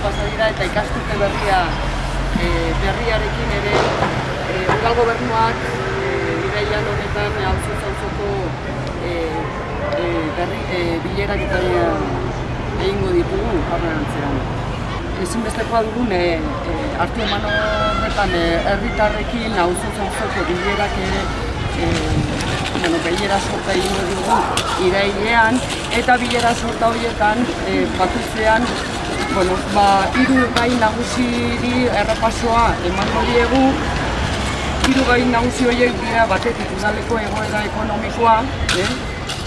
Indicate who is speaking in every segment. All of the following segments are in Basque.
Speaker 1: pasa dira eta ikasturte berriarekin ere udal gobernuak irailean honetan auzoko bilerak eta egingo ditugu aurrerantzean. Ezinbestekoa dugun hartu eman horretan herritarrekin auzoko bilerak bilera sorta egingo dugu irailean, eta bilera sorta horietan bakoitzean hiru gai nagusiri errepasoa emango diegu. Hiru gai nagusi horiek dira batetik udaleko egoera ekonomikoa,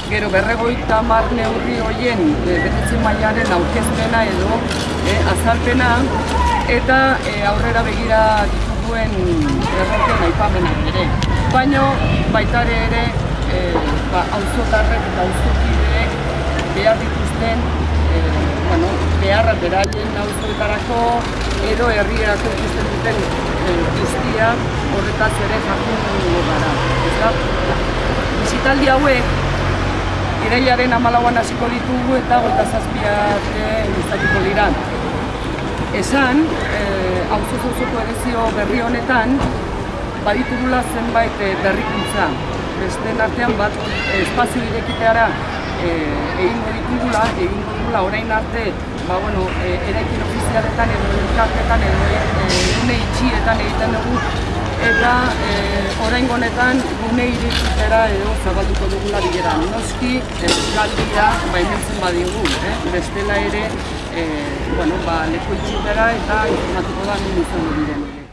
Speaker 1: gero 50 neurri horien betetze mailaren aurkezpena edo azalpena, eta aurrera begira dituen erronken aipamenak ere. Baina baita ere auzotarrek eta auzokideek behar dituzten beharrak beraien auzoetarako edo herrierako ikusten duten guztia horretaz ere jardungo gara. Bisitaldi hauek irailaren 14an hasiko ditugu eta 27 arte luzatuko dira. Esan, auzoko edizio berri honetan baditugula zenbait berrikuntza. Besteen artean bat espazio irekiteara egingo ditugula orain arte eraikin ofizialetan edo elkartetan edo gune itxietan egiten dugu, eta orain honetan gune irekitera edo zabalduko dugula bilera. Noski galdia baimentzen badigu, bestela ere leku itxietara eta informatuko da nun izango diren.